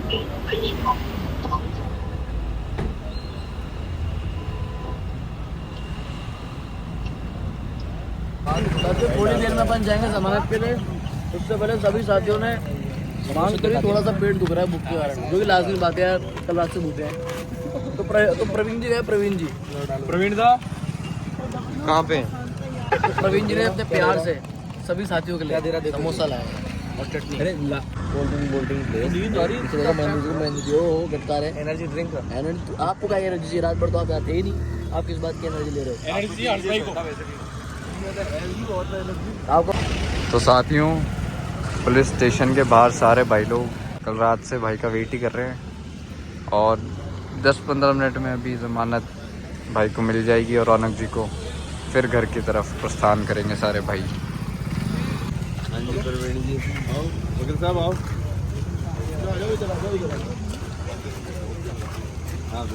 थोड़ी देर में अपन जाएंगे जमानत के लिए। उससे पहले सभी साथियों ने मांग करी, थोड़ा सा पेट दुख रहा है भूख के कारण, जो कि लाजमी बात है यार, कल रात से भूखे हैं। तो प्रवीण जी गए, प्रवीण जी कहाँ पे? तो प्रवीण जी ने अपने प्यार से सभी साथियों के लिए समोसा लाया और चटनी। अरे कोल्ड ड्रिंक गद्दार है। एनर्जी ड्रिंक आपको क्या एनर्जी चाहिए? रात भर तो आप आते ही नहीं, आप किस बात की एनर्जी ले रहे हो? आपको तो साथियों, पुलिस स्टेशन के बाहर सारे भाई लोग कल रात से भाई का वेट ही कर रहे हैं और 10-15 मिनट में अभी ज़मानत भाई को मिल जाएगी और रौनक जी को फिर घर की तरफ प्रस्थान करेंगे सारे भाई। हाँ जी प्रवीण जी, आओ वकील साहब आओ। हाँ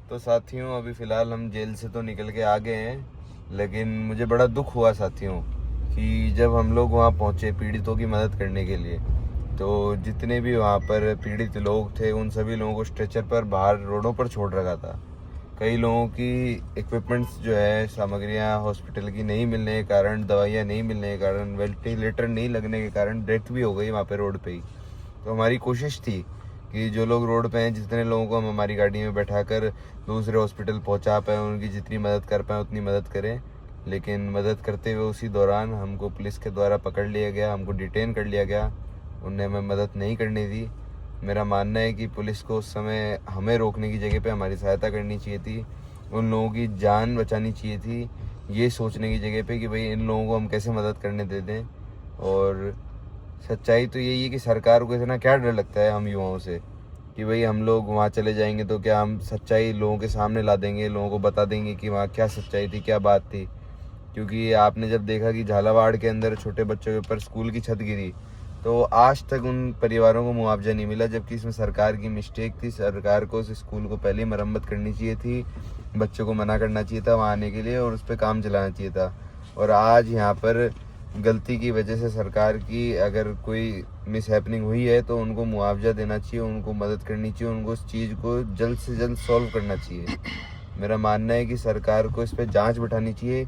तो साथियों, अभी फ़िलहाल हम जेल से तो निकल के आ गए हैं, लेकिन मुझे बड़ा दुख हुआ साथियों कि जब हम लोग वहाँ पहुँचे पीड़ितों की मदद करने के लिए, तो जितने भी वहाँ पर पीड़ित लोग थे उन सभी लोगों को स्ट्रेचर पर बाहर रोडों पर छोड़ रखा था। कई लोगों की इक्विपमेंट्स जो है, सामग्रियाँ हॉस्पिटल की नहीं मिलने के कारण, दवाइयाँ नहीं मिलने के कारण, वेंटिलेटर नहीं लगने के कारण डेथ भी हो गई वहाँ पर रोड पर ही। तो हमारी कोशिश थी कि जो लोग रोड पे हैं, जितने लोगों को हम हमारी गाड़ी में बैठाकर दूसरे हॉस्पिटल पहुंचा पाएँ, उनकी जितनी मदद कर पाएँ उतनी मदद करें। लेकिन मदद करते हुए उसी दौरान हमको पुलिस के द्वारा पकड़ लिया गया, हमको डिटेन कर लिया गया। उनने हमें मदद नहीं करनी दी। मेरा मानना है कि पुलिस को उस समय हमें रोकने की जगह पे हमारी सहायता करनी चाहिए थी, उन लोगों की जान बचानी चाहिए थी, ये सोचने की जगह पे कि भाई इन लोगों को हम कैसे मदद करने दे दें। और सच्चाई तो यही है कि सरकार को इतना क्या डर लगता है हम युवाओं से कि भाई हम लोग वहाँ चले जाएंगे तो क्या हम सच्चाई लोगों के सामने ला देंगे, लोगों को बता देंगे कि वहाँ क्या सच्चाई थी, क्या बात थी। क्योंकि आपने जब देखा कि झालावाड़ के अंदर छोटे बच्चों के ऊपर स्कूल की छत गिरी, तो आज तक उन परिवारों को मुआवजा नहीं मिला, जबकि इसमें सरकार की मिस्टेक थी। सरकार को उस स्कूल को पहले ही मरम्मत करनी चाहिए थी, बच्चों को मना करना चाहिए था वहाँ आने के लिए और उस पर काम चलाना चाहिए था। और आज यहाँ पर गलती की वजह से सरकार की अगर कोई मिस हैपनिंग हुई है तो उनको मुआवजा देना चाहिए, उनको मदद करनी चाहिए, उनको उस चीज़ को जल्द से जल्द सॉल्व करना चाहिए। मेरा मानना है कि सरकार को इस पर जांच बिठानी चाहिए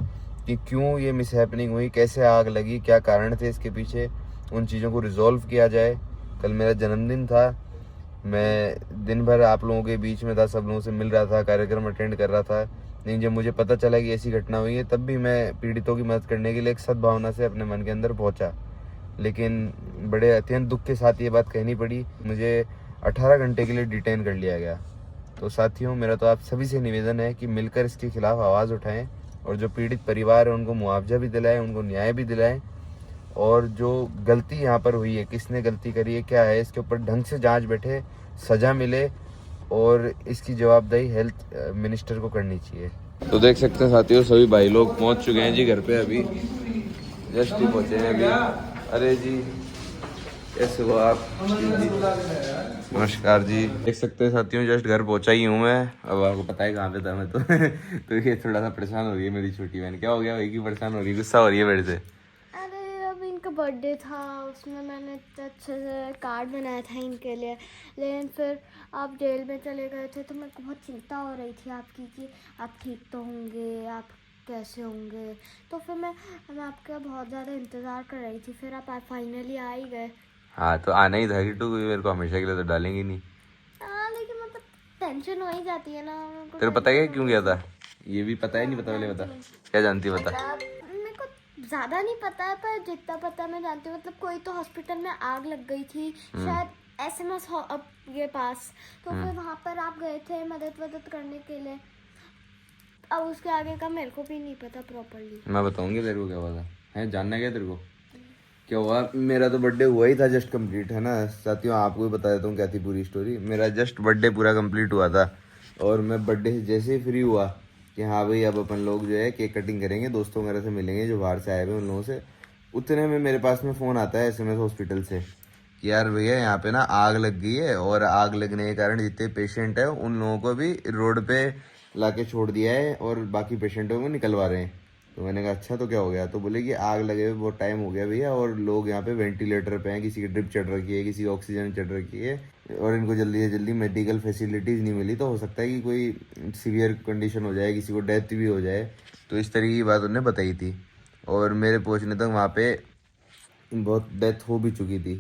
कि क्यों ये मिस हैपनिंग हुई, कैसे आग लगी, क्या कारण थे इसके पीछे, उन चीज़ों को रिजॉल्व किया जाए। कल मेरा जन्मदिन था, मैं दिन भर आप लोगों के बीच में था, सब लोगों से मिल रहा था, कार्यक्रम अटेंड कर रहा था, लेकिन जब मुझे पता चला कि ऐसी घटना हुई है तब भी मैं पीड़ितों की मदद करने के लिए एक सद्भावना से अपने मन के अंदर पहुंचा। लेकिन बड़े अत्यंत दुख के साथ ये बात कहनी पड़ी, मुझे 18 घंटे के लिए डिटेन कर लिया गया। तो साथियों, मेरा तो आप सभी से निवेदन है कि मिलकर इसके खिलाफ आवाज़ उठाएं और जो पीड़ित परिवार है उनको मुआवजा भी दिलाएं, उनको न्याय भी दिलाएं। और जो गलती यहाँ पर हुई है, किसने गलती करी है, क्या है, इसके ऊपर ढंग से जांच बैठे, सज़ा मिले और इसकी जवाबदेही हेल्थ मिनिस्टर को करनी चाहिए। तो देख सकते हैं साथियों, सभी भाई लोग पहुँच चुके हैं जी घर पे, अभी जस्ट ही पहुँचे हैं अभी। अरे जी, कैसे हो आप जी? नमस्कार जी। देख सकते हैं साथियों, जस्ट घर पहुँचा ही हूँ मैं। अब आपको पता है कहाँ पे था मैं तो तो ये थोड़ा सा परेशान हो रही है मेरी छोटी बहन। क्या हो गया भाई की परेशान हो रही है, गुस्सा हो रही है मेरे से? अरे अभी इनका बर्थडे था, उसमें मैंने इतने अच्छे से कार्ड बनाया था इनके लिए, लेकिन फिर आप जेल में चले गए थे तो मेरे को बहुत चिंता हो रही थी आपकी कि आप ठीक तो होंगे, आप कैसे होंगे। तो फिर मैं आपका बहुत ज़्यादा इंतज़ार कर रही थी, फिर आप फाइनली आ ही गए। हाँ तो आना ही था कि टू, मेरे को हमेशा के लिए तो डालेंगे नहीं। हाँ लेकिन मतलब टेंशन हो ही जाती है ना। तेरे को पता है क्यों गया था? ये भी पता है नहीं? पता वाले बता, क्या जानती है बता? मेरे को ज़्यादा नहीं पता है पर जितना पता मैं जानती हूँ, मतलब कोई तो हॉस्पिटल में आग लग गई थी शायद SMS के पास, तो फिर वहाँ पर आप गए थे मदद करने के लिए। अब उसके आगे का मेरे को भी नहीं पता प्रॉपरली। मैं बताऊंगी तेरे को क्या हुआ था, है जानना क्या तेरे को? क्या हुआ, मेरा तो बर्थडे हुआ ही था जस्ट कंप्लीट, है ना साथियों। आपको भी बता देता हूँ क्या थी पूरी स्टोरी। मेरा जस्ट बर्थडे पूरा कंप्लीट हुआ था और मैं बर्थडे से जैसे ही फ्री हुआ कि हाँ भाई अब अपन लोग जो है केक कटिंग करेंगे, दोस्तों वगैरह से मिलेंगे जो बाहर से आए हुए उन लोगों से, उतने में मेरे पास में फ़ोन आता है SMS हॉस्पिटल से कि यार भैया यहाँ पे ना आग लग गई है और आग लगने के कारण जितने पेशेंट है उन लोगों को भी रोड पे लाके छोड़ दिया है और बाकी पेशेंटों को निकलवा रहे हैं। तो मैंने कहा अच्छा तो क्या हो गया, तो बोले कि आग लगे हुए बहुत टाइम हो गया भैया और लोग यहाँ पे वेंटिलेटर पे हैं, किसी की ड्रिप चढ़ रखी है, किसी की ऑक्सीजन चढ़ रखी है और इनको जल्दी से जल्दी मेडिकल फैसिलिटीज़ नहीं मिली, तो हो सकता है कि कोई सीवियर कंडीशन हो जाए, किसी को डेथ भी हो जाए। तो इस तरीके की बात उन्होंने बताई थी और मेरे पहुँचने तक वहाँ पे बहुत डेथ हो भी चुकी थी।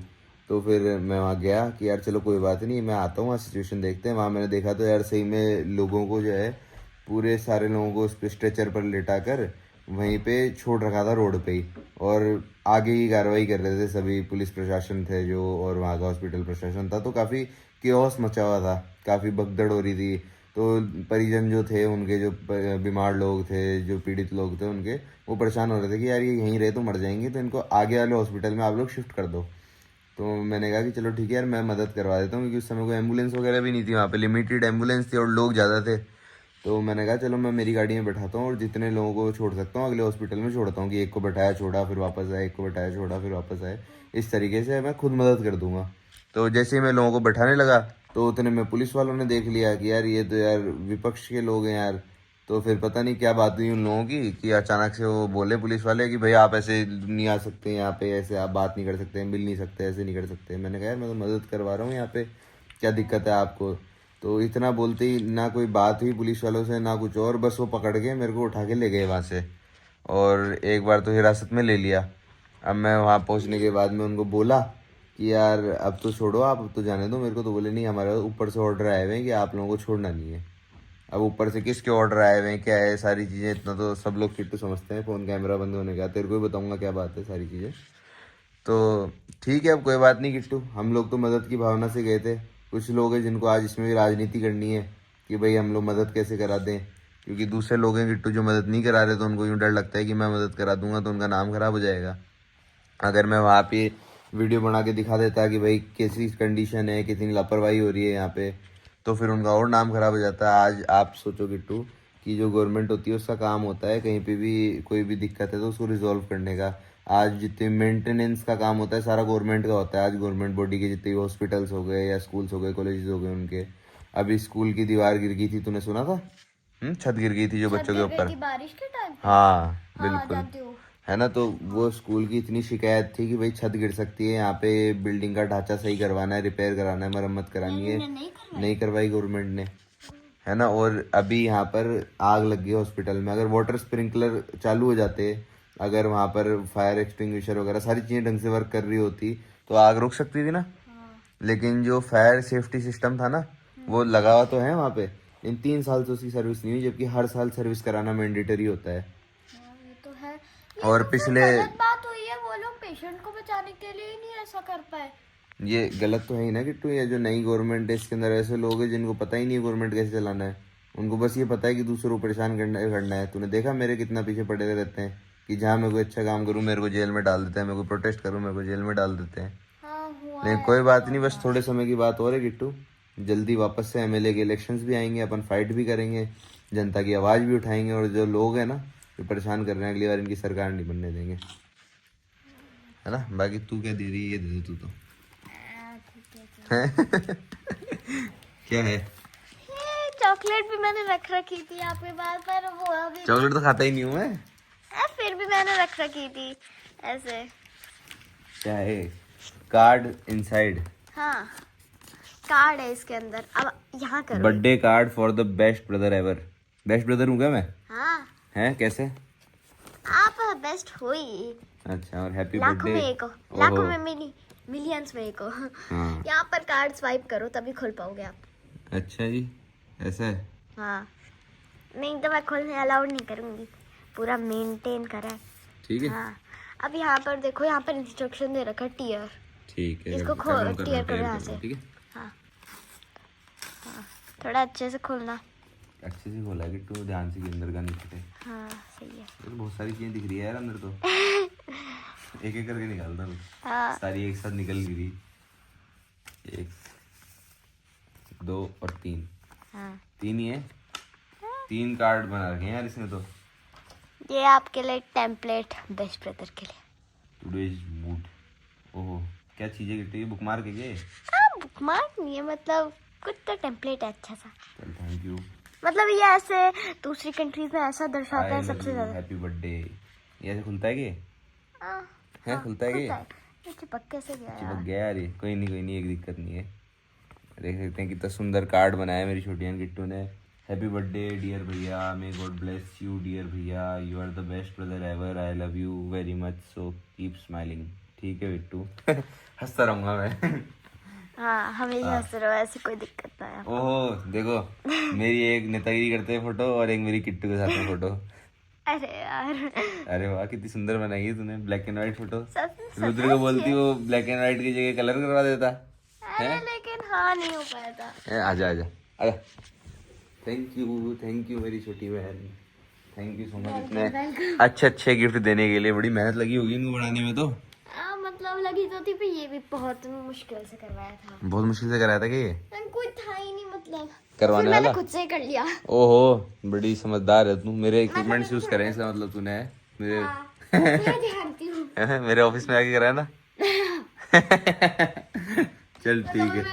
तो फिर मैं वहाँ गया कि यार चलो कोई बात नहीं, मैं आता हूँ वहाँ सिचुएशन देखते हैं। वहाँ मैंने देखा तो यार सही में लोगों को जो है पूरे सारे लोगों को उस स्ट्रेचर पर लेटा कर वहीं पे छोड़ रखा था रोड पे ही, और आगे की कार्रवाई कर रहे थे सभी पुलिस प्रशासन थे जो और वहाँ का हॉस्पिटल प्रशासन था। तो काफ़ी केओस मचा हुआ था, काफ़ी भगदड़ हो रही थी। तो परिजन जो थे उनके, जो बीमार लोग थे, जो पीड़ित लोग थे उनके, वो परेशान हो रहे थे कि यार ये यहीं रहे तो मर जाएंगे, तो इनको आगे वाले हॉस्पिटल में आप लोग शिफ्ट कर दो। तो मैंने कहा कि चलो ठीक है यार मैं मदद करवा देता हूँ, क्योंकि उस समय कोई एम्बुलेंस वगैरह भी नहीं थी वहाँ पे, लिमिटेड एम्बुलेंस थी और लोग ज़्यादा थे। तो मैंने कहा चलो मैं मेरी गाड़ी में बैठाता हूँ और जितने लोगों को छोड़ सकता हूँ अगले हॉस्पिटल में छोड़ता हूँ, कि एक को बैठाया छोड़ा फिर वापस आए, एक को बैठाया छोड़ा फिर वापस आए, इस तरीके से मैं खुद मदद कर दूंगा। तो जैसे ही मैं लोगों को बैठाने लगा तो उतने में पुलिस वालों ने देख लिया कि यार ये तो यार विपक्ष के लोग हैं यार। तो फिर पता नहीं क्या बात हुई उन लोगों की कि अचानक से वो बोले पुलिस वाले कि भाई आप ऐसे नहीं आ सकते यहाँ पे, ऐसे आप बात नहीं कर सकते, मिल नहीं सकते, ऐसे नहीं कर सकते। मैंने कहा यार मैं तो मदद करवा रहा हूँ यहाँ पे, क्या दिक्कत है आपको। तो इतना बोलते ही ना कोई बात हुई पुलिस वालों से ना कुछ और, बस वो पकड़ के मेरे को उठा के ले गए वहाँ से और एक बार तो हिरासत में ले लिया। अब मैं वहाँ पहुँचने के बाद में उनको बोला कि यार अब तो छोड़ो आप, अब तो जाने दो मेरे को। तो बोले नहीं, हमारे ऊपर से ऑर्डर आए हुए हैं कि आप लोगों को छोड़ना नहीं है। अब ऊपर से किसके ऑर्डर आए हुए हैं, क्या है सारी चीज़ें, इतना तो सब लोग किट्टू समझते हैं। फ़ोन कैमरा बंद होने का तेरे को ही बताऊँगा क्या बात है सारी चीज़ें। तो ठीक है अब कोई बात नहीं किट्टू, हम लोग तो मदद की भावना से गए थे। कुछ लोग हैं जिनको आज इसमें भी राजनीति करनी है कि भाई हम लोग मदद कैसे करा दें, क्योंकि दूसरे लोग हैं किट्टू जो मदद नहीं करा रहे, तो उनको यूँ डर लगता है कि मैं मदद करा दूंगा तो उनका नाम खराब हो जाएगा। अगर मैं वहाँ पे वीडियो बना के दिखा देता कि भाई कैसी कंडीशन है, कितनी लापरवाही हो रही है यहाँ पे, तो फिर उनका और नाम खराब हो जाता है। आज आप सोचो किट्टू कि जो गवर्नमेंट होती है उसका काम होता है कहीं पे भी कोई भी दिक्कत है तो उसको रिजॉल्व करने का। आज जितने मेंटेनेंस का काम होता है सारा गवर्नमेंट का होता है। आज गवर्नमेंट बॉडी के जितने भी हॉस्पिटल्स हो गए या स्कूल्स हो गए, कॉलेजेस हो गए उनके, अभी स्कूल की दीवार गिर गई थी, तूने सुना था? छत गिर गई थी जो बच्चों के ऊपर, बारिश के टाइम हाँ बिल्कुल, है ना। तो वो स्कूल की इतनी शिकायत थी कि भाई छत गिर सकती है, यहाँ पे बिल्डिंग का ढांचा सही करवाना है, रिपेयर कराना है, मरम्मत करानी है, नहीं करवाई गवर्नमेंट ने, है ना। और अभी यहाँ पर आग लग गई हॉस्पिटल में, अगर वाटर स्प्रिंकलर चालू हो जाते, अगर वहाँ पर फायर एक्सटिंग्विशर वगैरह सारी चीज़ें ढंग से वर्क कर रही होती तो आग रुक सकती थी ना। लेकिन जो फायर सेफ्टी सिस्टम था ना वो लगा हुआ तो है वहाँ पे, इन 3 साल से उसकी सर्विस नहीं हुई, जबकि हर साल सर्विस कराना मैंडेटरी होता है। ये तो है। और पिछले गलत बात हुई है, वो लोग पेशेंट को बचाने के लिए ही नहीं ऐसा कर पाए। ये गलत तो है ही ना किट्टू। ये जो नई गवर्नमेंट है इसके अंदर ऐसे लोग हैं जिनको पता ही नहीं है गवर्नमेंट कैसे चलाना है, उनको बस ये पता है कि दूसरों को परेशान करना है। तूने देखा मेरे कितना पीछे पड़े रहते हैं कि जहाँ मैं कोई अच्छा काम करूँ मेरे को जेल में डाल देते हैं, मैं कोई प्रोटेस्ट करूँ मेरे को जेल में डाल देते हैं। लेकिन कोई बात नहीं, बस थोड़े समय की बात और है किट्टू, जल्दी वापस से MLA के इलेक्शंस भी आएंगे, अपन फाइट भी करेंगे, जनता की आवाज़ भी उठाएंगे, और जो लोग हैं ना जो परेशान कर रहे हैं अगली बार इनकी सरकार नहीं बनने देंगे, है ना। बाकी तू क्या दे रही है, ये दे दे तू तो क्या है, चॉकलेट भी मैंने रख रखी थी आपके पास, पर वो अभी चॉकलेट तो खाता ही नहीं हूँ मैं। फिर भी मैंने रख रखी थी ऐसे। क्या है, कार्ड इनसाइड, हाँ कार्ड है इसके अंदर। अब यहाँ करो, birthday card for the best brother ever. Best brother हूँ क्या मैं? हाँ हैं कैसे? आप बेस्ट हो ही। अच्छा, और हैप्पी लाखों बर्थडे। में एक हो, लाखों में मिलियंस में एक हो। हाँ यहाँ पर कार्ड स्वाइप करो तभी खोल पाओगे आप। अच्छा जी, ऐसा है। हाँ नहीं तो मैं खोलने अलाउड नहीं करूँगी, पूरा मेंटेन करा है। ठीक है, हाँ अब यहाँ पर देखो, यहाँ पर इंस्ट्रक्शन दे रखा है टीयर, ठीक है, इसको टीयर करो यहाँ से। ठीक है, हाँ हाँ थोड़ा अच्छे से खोलना। अच्छे से खोला कि तू ध्यान से, अंदर का नीचे। हाँ सही है। बहुत सारी चीजें दिख रही है यार अंदर तो। एक एक करके निकालता हूँ, हाँ सारी एक साथ निकल गई थी। 1 2 और 3, हाँ 3 ही है। 3 कार्ड बना रखे हैं यार इसने तो। ये आपके लिए टेम्पलेट बेस्ट ब्रदर के लिए। Today's mood. ओहो क्या चीजें गिफ्ट है, बुक मार के गए। बुकमार्क नहीं है, मतलब कुछ तो टेम्पलेट है अच्छा सा। चल थैंक यू। मतलब ये ऐसे दूसरी कंट्रीज में ऐसा दर्शाता है सबसे ज्यादा। Happy birthday. ये ऐसे खुलता है कि हाँ, है, खुलता है कि ये चिपक कैसे गया चिपक यार? गया यार ये। कोई नहीं, एक दिक्कत नहीं है। देख सकते हैं कितना सुंदर कार्ड बनाया मेरी छोटी बहन किट्टू ने। हैप्पी बर्थडे डियर भैया, may God bless you dear भैया, you are the best brother ever, I love you very much, so keep smiling. ठीक है बिट्टू। हंसता रहूंगा मैं। हाँ हमेशा हंस रहो, ऐसी कोई दिक्कत ना है। ओहो देखो, मेरी एक नेतागिरी करते हुए फोटो और एक मेरी किट्टू के साथ में फोटो। अरे यार अरे वाह कितनी सुंदर बनाई है तूने, ब्लैक एंड व्हाइट फोटो। सब रुद्र को बोलती वो ब्लैक एंड व्हाइट की जगह कलर करवा देता अरे लेकिन हाँ नहीं हो पाया था। आजा आजा आजा। थैंक यू मेरी छोटी बहन, थैंक यू सो मच इतने अच्छे गिफ्ट देने के लिए। बड़ी मेहनत लगी होगी इनको बनाने में तो। मतलब लगी तो थी, पर ये भी बहुत मुश्किल से करवाया था। बहुत मुश्किल से कराया था कि ये कोई था ही नहीं, मतलब करवाने फिर मैंने वाला। खुद से ही कर लिया। ओहो बड़ी समझदार है तू। मेरे इक्विपमेंट्स यूज करें इसका मतलब तूने मेरे मैं जानती हूँ। मेरे ऑफिस में आके कराया ना। चल ठीक है।